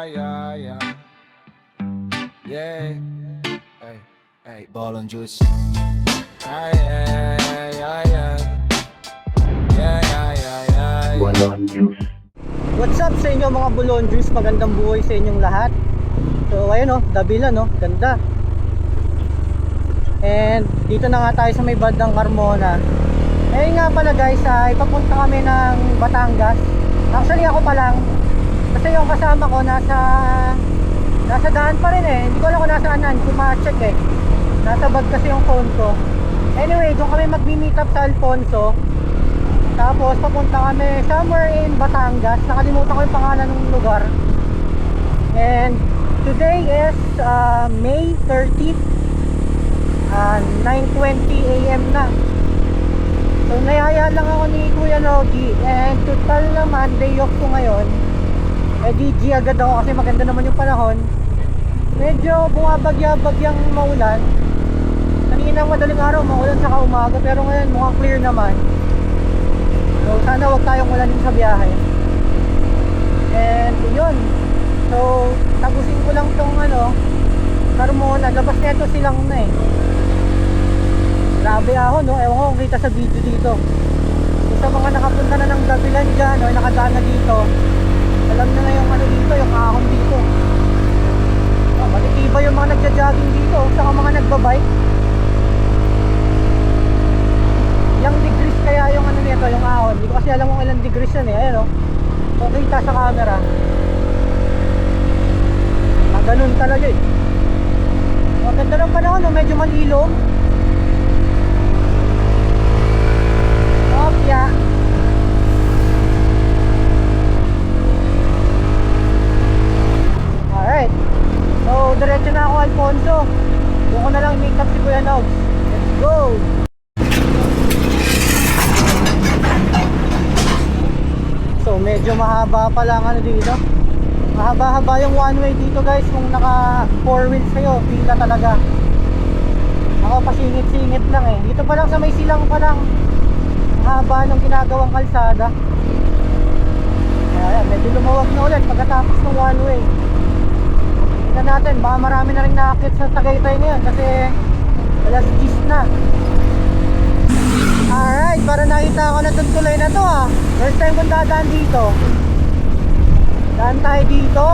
yeah, yeah. Yeah. Hey, hey, ball and juice. Ay, ay, ay, ay, ay. Yeah, yeah, yeah, yeah. Balon Juice. What's up sa inyo mga Bulon Juice? Magandang buhay sa inyong lahat. So ayun Davila ganda. And dito na nga tayo sa may bandang Carmona. Ngayon nga pala guys, ay papunta kami ng Batangas. Actually ako pa lang, kasi yung kasama ko nasa daan pa rin eh. Hindi ko alam kung nasaan na, hindi ko ma-check eh. Nasa bag kasi yung phone ko. Anyway, doon kami mag-meet up sa Alfonso. Tapos papunta kami somewhere in Batangas. Nakalimutan ko yung pangalan ng lugar. And today is May 30th, 9:20 AM na. So nayaya lang ako ni Kuya Logi. And total naman day off ko ngayon. DG agad ako kasi maganda naman yung panahon. Medyo bumabagya-bagyang maulan. Kanina madaling araw maulan saka umaga, pero ngayon mukhang clear naman. So sana wag tayong ulanin sa biyahe. And yun. So tapusin ko lang tong Carmona. Labas neto silang na eh. Grabe ako ewan ko kung kita sa video dito. So, sa mga nakapunta na ng Davilan dyan nakadaan na dito, alam na yung dito, yung ahon dito. Matitiba yung mga nagja-jogging dito, saka mga nagbabike. Ilang degrees kaya yung nito, yung ahon. Hindi ko kasi alam kung ilang degrees yan eh. Ayan kung kita sa camera. Ganun talaga eh. Maganda ng panahon medyo malilom. Yeah. Alright. So, diretso na ako Alfonso. Doon ko na lang i-make up si Kuya Nogs. Let's go! So, medyo mahaba pa lang dito. Mahaba-haba yung one way dito guys. Kung naka 4 wheels kayo, pila talaga. Ako pasingit-singit lang eh. Dito pa lang sa may silang pa lang, haba ng ginagawang kalsada. Ayan, medyo lumawag na ulit pagkatapos ng one way. Tingnan natin, baka marami na rin nakakit sa Tagaytay ngayon kasi alas 10 na. Alright, para nakita ko na itong tulay na to First time kong dadaan dito. Daan tayo dito.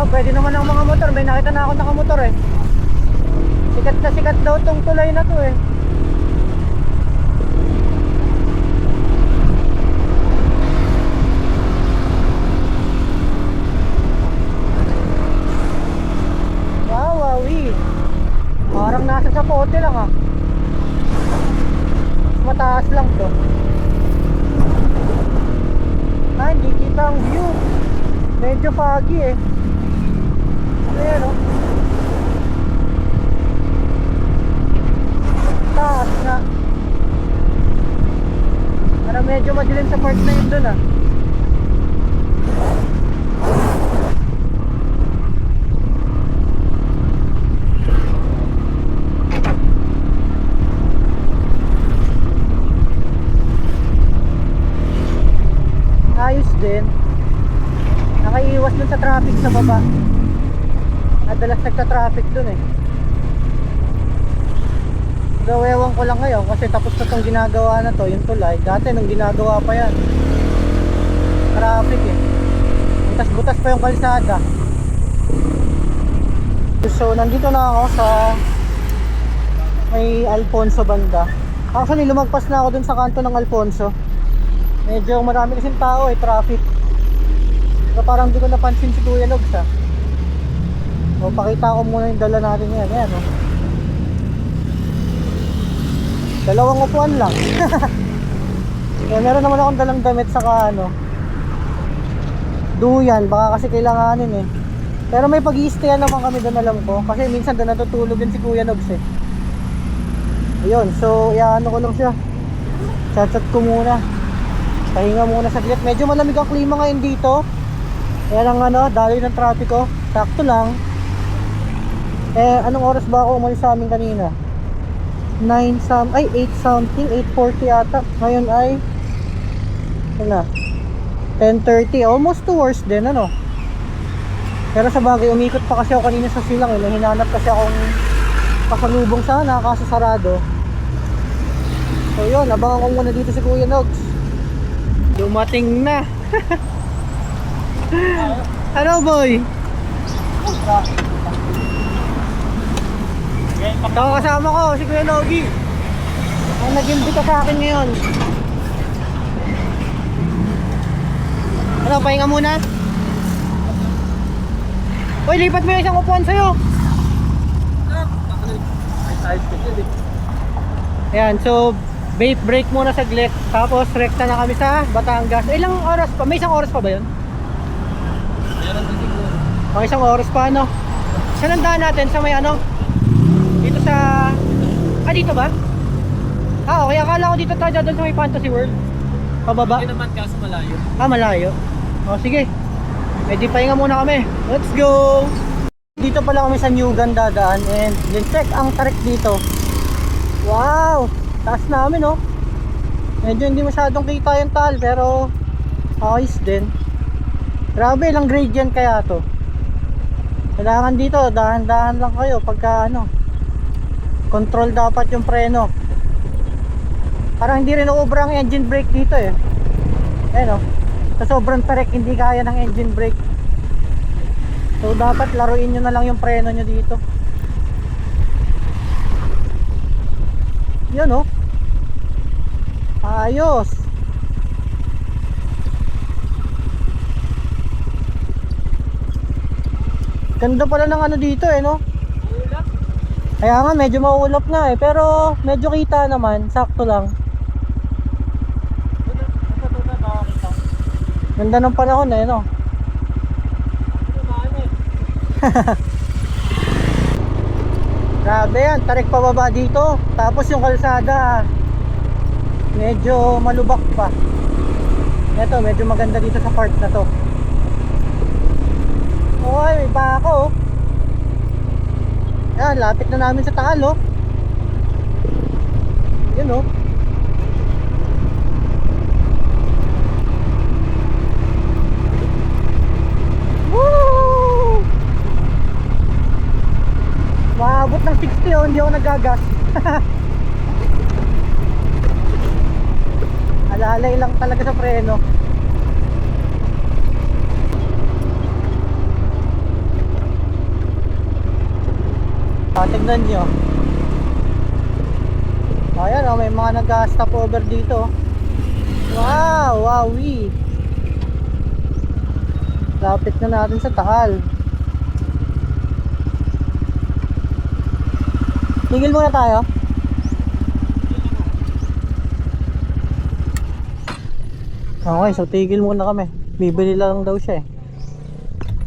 Pwede naman ang mga motor. May nakita na ako nakamotor eh. Sikat na sikat daw tong tulay na to eh. Wawawi. Parang nasa Sapote lang mataas lang to. Hindi kita ang view. Medyo foggy eh. Ayan taas na. Parang medyo madilim sa part na yun dun ayos din. Nakaiiwas dun sa traffic sa baba. Madalas nagta-traffic dun eh. So ewan ko lang ngayon kasi tapos na itong ginagawa na to, yung tulay. Dati nung ginagawa pa yan, traffic eh. Butas-butas pa yung kalsada. So nandito na ako sa may Alfonso banda. Actually lumagpas na ako dun sa kanto ng Alfonso. Medyo marami kasing tao eh, traffic. So parang di ko napansin si Kuya Logs O pakita ko muna yung dala natin yan. Ayan dalawang upuan lang. Meron naman akong dalang damit saka duyan, baka kasi kailanganin eh. Pero may pag-i-stayan naman kami doon, alam ko. Kasi minsan doon natutulog din si Kuya Nogs eh. Ayun, so iano ko lang siya. Chat-chat ko muna. Pahinga muna saglit. Medyo malamig ang klima ngayon dito. Ayan ang daloy ng trapiko. Sakto lang. Anong oras ba ako umalis sa amin kanina? 8 something, 8:40 ata. Ngayon ay Ano na? 10:30, almost 2 hours din, ano? Pero sa bagay, umikot pa kasi ako kanina sa silang, eh. Hinanap kasi akong pasalubong sana, kaso sarado. So yun, abangan ko muna dito si Kuya Nogs. Dumating na. Ano boy? Ito kasama ko, si Kuya Nogi. Ang nag-imbita sa akin ngayon. Ano, pahinga muna? Uy, lipat mo yung isang upuan sa'yo. Ayan, so break muna saglit. Tapos rekta na kami sa Batangas. Ilang oras pa? May isang oras pa ba yun? Meron din siguro. Mga isang oras pa, no? Saan ang daan natin? Sa may ano? Dito sa... Ah, dito ba? Ah, okay. Akala ko dito tayo doon sa may Fantasy World. Pababa? Hindi naman kaso malayo. Ah, malayo. O, sige. Eh, di pahinga muna kami. Let's go! Dito pala kami sa Newgan dadaan. And then check ang tarik dito. Wow! Taas namin, oh. Medyo hindi masyadong kita yung tal, pero ayos din. Grabe, ilang gradient kaya to. Kailangan dito, dahan-dahan lang kayo pagka ano, control dapat yung preno. Parang hindi rin uubra ang engine brake dito eh. Ayan oh, sa sobrang tarik hindi kaya ng engine brake. So dapat laruin nyo na lang yung preno nyo dito. Yun oh, ayos. Ganda pala ng ano dito eh, no? Ulap. Kaya nga medyo maulap nga eh, pero medyo kita naman, sakto lang. Ganda ng panahon eh, no? Grabe yan, tarik pababa dito. Tapos yung kalsada medyo malubak pa. Ito, medyo maganda dito sa part na to. Oy, may bako oh. Yan, lapit na namin sa Taal oh. Yun oh. Woo! Maabot ng 60 oh, hindi ako nagagas. Alalay lang talaga sa preno. Tignan nyo. Ayan oh, may mga nag-stop over dito. Wow, wowie. Lapit na natin sa Taal. Tigil muna tayo. Okay, so tigil muna kami. Bibili lang daw siya eh.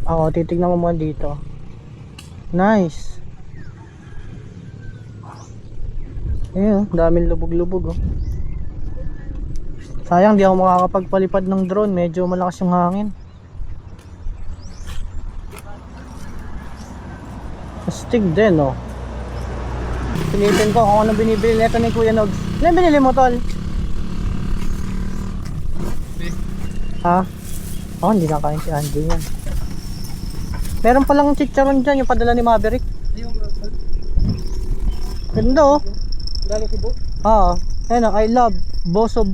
Ako, titignan mo muna dito. Nice. Ayun, daming lubog-lubog oh. Sayang di ako makakapagpalipad ng drone, medyo malakas yung hangin. Astig din oh. Silipin ko kung ano binibili nito ni Kuya Nogs. Ano yung binili mo tol? Ha? Oh, hindi nakain si Andy yan. Meron palang chicharon dyan, yung padala ni Maverick. Ganda oh. Galing Cebu? Oo. Ayun, I love buso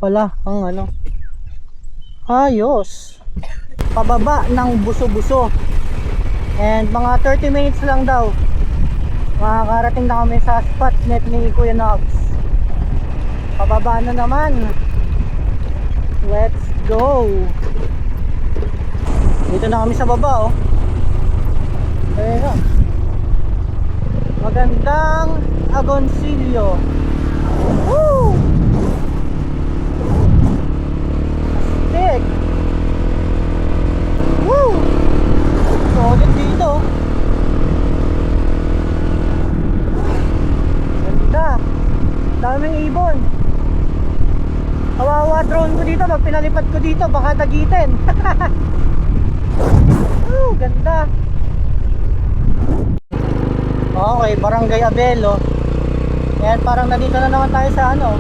pala ang ano. Ayos. Pababa ng buso. And mga 30 minutes lang daw. Makakarating na kami sa spot net ni Kuya Nogs. Pababa na naman. Let's go. Dito na kami sa baba oh. Ayun. Magandang Agoncillo. Woo! Astig. Woo! Solid dito. Ganda. Daming ibon. Kawawa drone ko dito. Pag pinalipad ko dito baka dagitin. Woo! Ganda. Okay, Barangay Abelo. Ayan, parang nandito na naman tayo sa ano,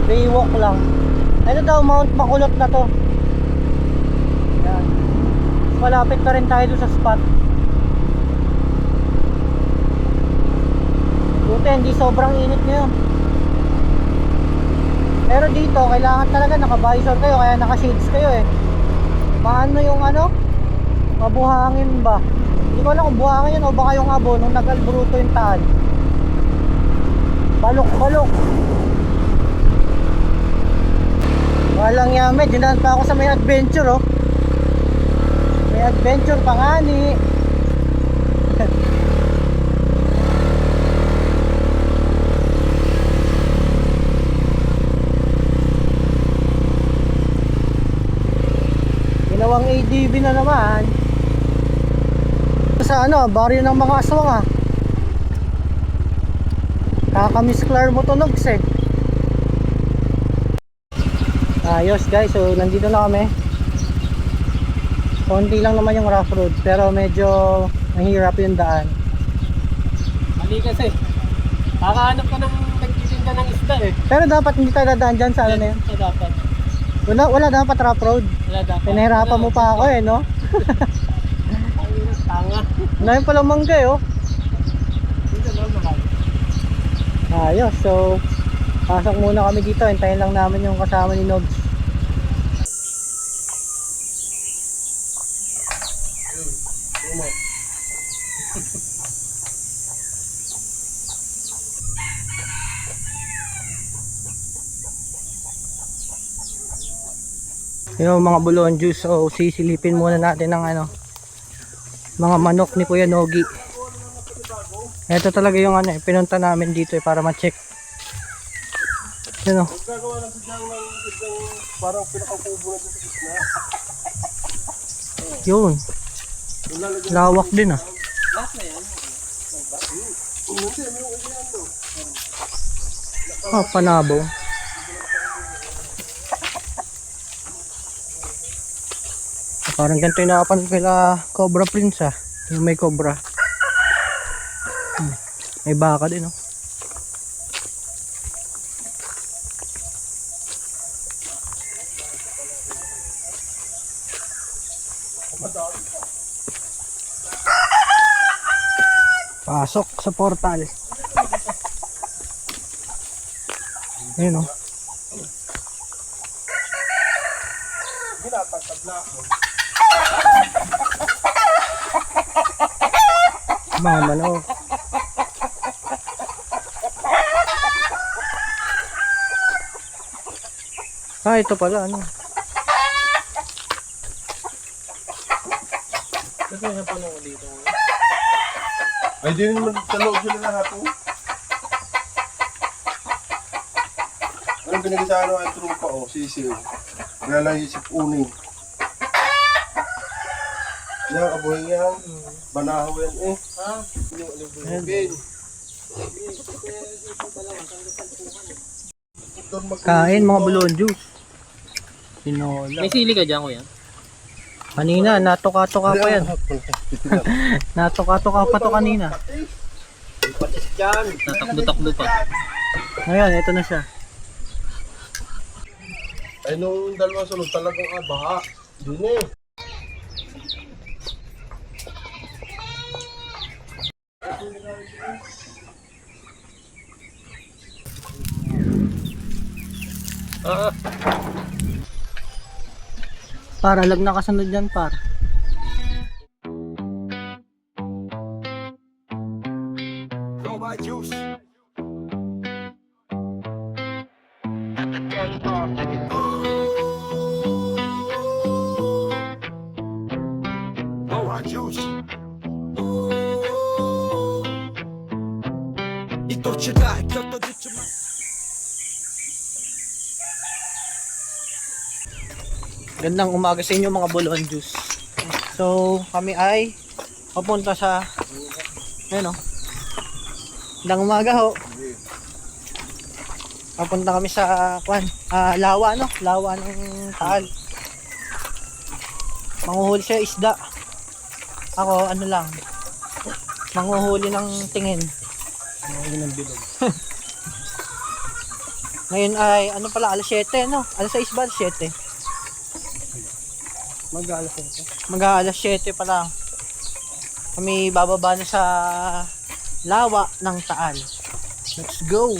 Baywalk lang. Ito daw, Mount Makulot na to. Yan. Malapit na rin tayo doon sa spot. Buti, hindi sobrang init ngayon. Pero dito, kailangan talaga naka-visor kayo, kaya naka-shades kayo eh. Paano yung ano? Mabuhangin ba? Hindi ko alam kung buhangin yun o baka yung abo nung nag-albruto yung taan. Balok. Walang yame, dinaan pa ako sa may adventure oh. May adventure pa nga ni. Ginawang ADV na naman. Sa ano, baryo ng mga aswang ah. Kakamiss Claire mo tunog eh. Ayos guys, so nandito na kami. Konti lang naman yung rough road, pero medyo mahirap yung daan. Mali kasi. Kakahanap ka ng nagtitinda ng isda eh. Pero dapat hindi tayo dadaan dyan sa ano na yun. Ito dapat. Wala dapat rough road. Wala dapat. Pinahirapan mo pa ako eh, no? Tanga. Nahin pala mangga eh, oh. Dito lang naman. Ayos, so pasok muna kami dito, hintayin lang namin yung kasama ni Nobs. Yung mga bulon juice, so sisilipin muna natin ng ano, mga manok ni Kuya Nogi. Ito talaga yung ano, pinunta namin dito para ma-check. Yun o. Gagawa na siya ng parang pinakakubo na sa gitna. Yun. Lawak din ah. Lahat na yan. Ah, panabo. Parang ganito yung nakapan kila Cobra Prince ah. Yung may cobra. May baka din oh. Pasok sa portal. Ayun oh. Mga manok. Ah, ito pala ano. Kasi yung panong dito. Ay, di naman sa loob sila na hapon. Anong pinag-isano ay trupa o, sisiw. Kaya lang isip uning. Yan, kabuhay yan. Banaho yan eh. Ha? Ben. Kain mga bulon juice. Pinola. May sili ka dyan kuya? Kanina, natuka-tuka pa yan. Natuka-tuka pa to kanina. Tatakbo-takbo pa. Ngayon, ito na siya. Ay, nung dalawa sunod talagang baha. Doon eh. Para lag nakasunod dyan par. Gandang umaga sa inyo mga bulon juice. So kami ay papunta sa ayun o. Gandang umaga ho. Papunta kami sa Lawa no? Lawa ng Taal. Manguhuli siya isda. Ako ano lang. Manguhuli ng tingin. Manguhuli ng bilog. Ngayon ay, ano pala, alas 7, no? Alas 6 ba? Alas 7? Mag-alas ito. Mag-alas 7 pa lang. Kami bababa na sa lawa ng Taal. Let's go!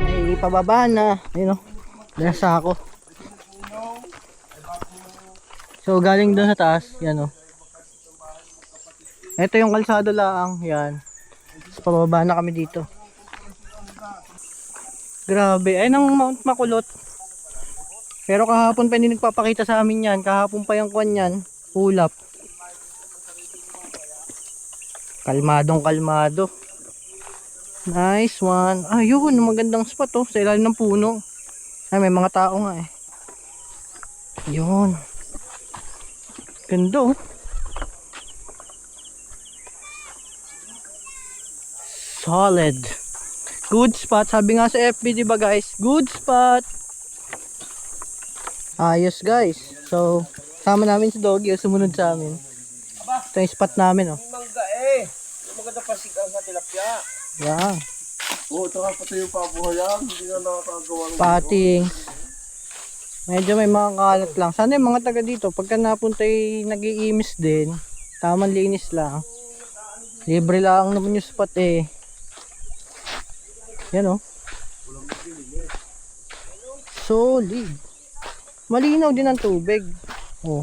Ay, pababa na. Ayun o. Nasa ako. So, galing doon sa taas. Yan o. Ito yung kalsada lang. Yan. So, pababa na kami dito. Grabe. Ayun ang Mount Makulot. Pero kahapon pa hindi nagpapakita sa amin yan. Kahapon pa yung kwan yan. Ulap. Kalmadong kalmado. Nice one. Ayun, magandang spot oh. Sa ilalim ng puno. Ay, may mga tao nga eh. Yun. Ganda oh. Solid. Good spot. Sabi nga sa FB, diba guys? Good spot. Ayos guys. So, sama namin si Doggy. Sumunod sa amin. Ito yung spot namin oh. Mangga eh. Maganda pa sigaw sa tilapia. Yan. Oo, tsaka pati yung pabuhayan. Hindi na nakakagawa ng Pating. Medyo may mga kalat lang. Sana yung mga taga dito, pagka napunta nag-iimis din, tamang linis lang. Libre lang naman yung spot eh. Yan oh. Solid. Malinaw din ang tubig. Oh.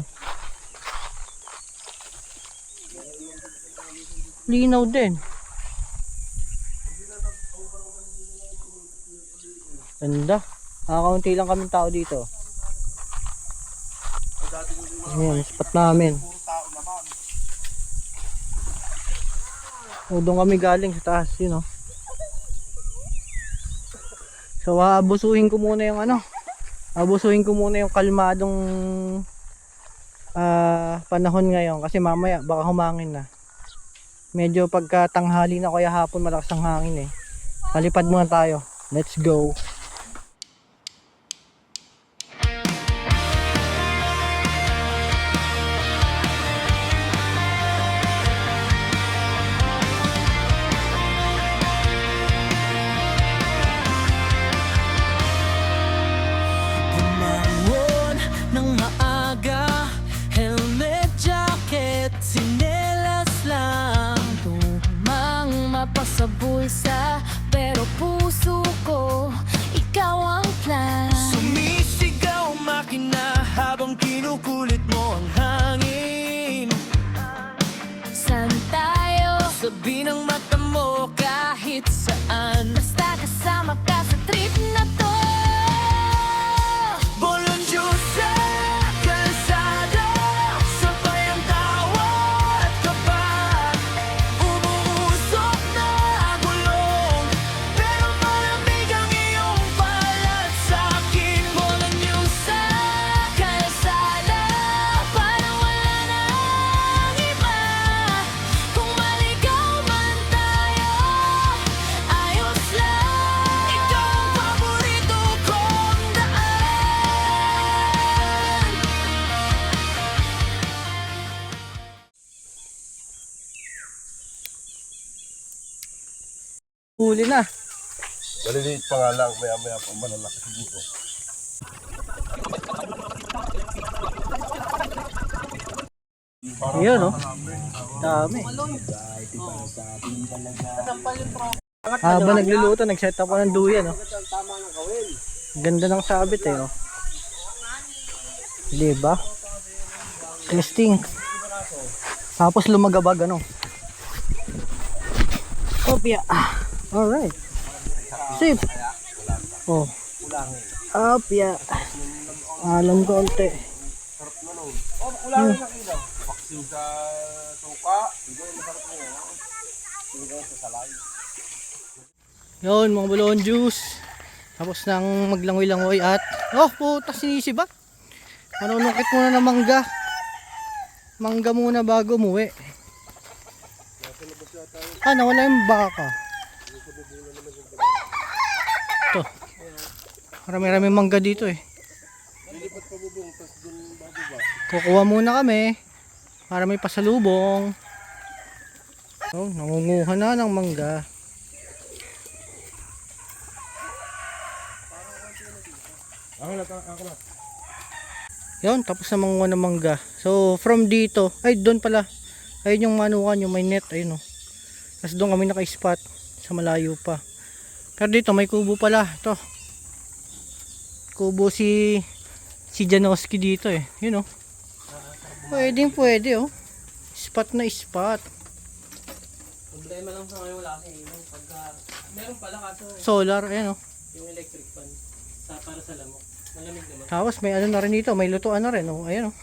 Linaw din. Ganda. Kakaunti lang kaming tao dito. Ayan, spot namin. O, doon kami galing sa taas, yun o. So, abusuhin ko muna yung ano. Abusuhin ko muna yung kalmadong panahon ngayon. Kasi mamaya, baka humangin na. Medyo pagka tanghali na kaya hapon malakas ang hangin eh. Palipad muna tayo. Let's go. Bumangon ng maaga, helmet, jacket, sinelas lang. Tumang mapasabulsa, pero puso ko, ikaw ang plan. Sumisigaw makina habang kinukulit mo ang hangin. Saan tayo? Sabi ng mata mo kahit saan. Basta kasama ka sa trip na to. Huli na. Maliliit pa nga lang, maya-maya pa malalaki siguro. Ayun oh. Dami. Habang nagluluto, nag-set up ko ng duyan oh. Ganda ng sabit eh oh. Diba? Twisting. Tapos lumagabag ano. Kopya. Alright. Sip. Oh. Kopya. Alam konti. Vaccine sa suka, hindi masarap mo yan. Hindi sa salay. Yun, mga bulon juice. Tapos nang maglangoy-langoy at oh, puta sinisi ba? Manunungkit muna ng mangga. Mangga muna bago umuwi. Ah, nawala yung baka. Ito. Marami-rami mangga dito eh. Lilipat pa bubong, tapos doon bababa. Kukuha muna kami para may pasalubong. Oh, nangunguha na ng mangga. Ako na. Yun, tapos na manguha ng mangga. So, from dito, ay doon pala. Ayun yung manukan, yung may net, ayun oh. Tapos doon kami naka-spot sa malayo pa. Pero dito may kubo pala, ito. Kubo si Janowski dito eh. Yun oh. Pwede oh. Spot na spot. Problema lang sa ngayon wala kasi yung pagka... Meron pala kaso Solar, ayan oh. yung electric fan para sa lamok. Malamig naman. Tapos may ano na rin dito, may lutuan na rin oh. Ayan oh.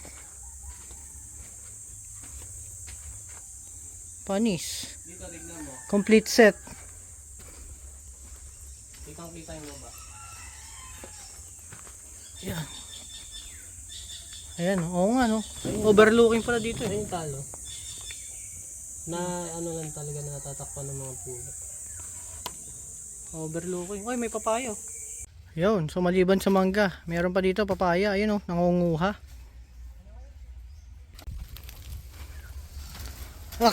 Panis. Dito tignan mo. Complete set. Kitang-kita yung baba. Ayan. Ayan, oo nga no. Overlooking pala dito eh. Ayun yung talo. Na ano lang talaga natatakpan ng mga puno. Overlooking. Uy, may papayo. Yun, so maliban sa mangga, meron pa dito papaya. Ayun oh, nangunguha.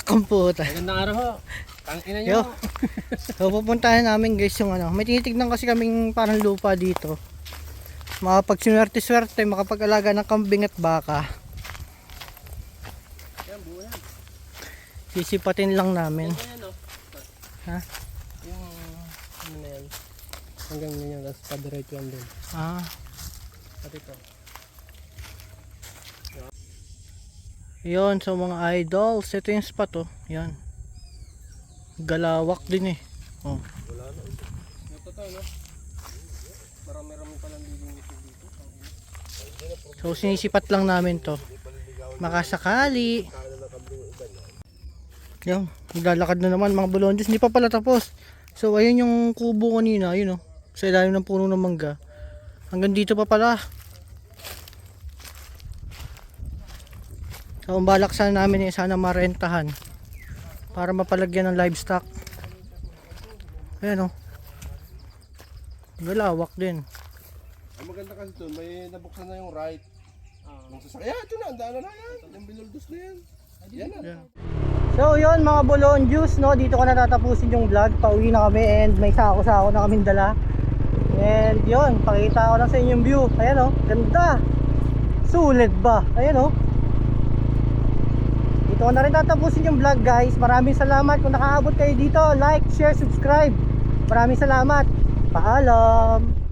Kamputa. Magandang araw ho. Tangina Yo. nyo. So pupuntahan namin guys yung ano. May tinitignan kasi kaming parang lupa dito. Makapagsinwerte-swerte, makapag-alaga ng kambing at baka. Sisipatin lang namin. Ayan o. Ha? Yung ano na yan. Hanggang ganyan, tapos padiretso yan din. Ah. Pati ito. Yun, so mga idols, ito yung spot oh. Yan. Galawak din eh. Oh. Ito to no? Marami-rami palang lilinisin dito. So sinisipat lang namin to. Makasakali. Yan, naglalakad na naman mga bulonjos. Hindi pa pala tapos. So ayun yung kubo kanina, ayun oh. Sa ilalim ng puno ng mangga. Hanggang dito pa pala. So ang balak sana namin sana marentahan para mapalagyan ng livestock. Ayan oh. Galawak din. Ang maganda kasi doon, may nabuksan na yung right. Ng sasakyan. Ito na, ang daan na yan. Yung binuldos na yan. Yan na. So yun mga Bolon Juice no, dito ko na tatapusin yung vlog. Pauwi na kami and may sako-sako na kaming dala. And yun, pakita ko lang sa inyong view. Ayan oh, ganda. Sulit ba? Ayan oh. Dito ko na rin tatapusin yung vlog guys. Maraming salamat kung nakaabot kayo dito. Like, share, subscribe. Maraming salamat. Paalam.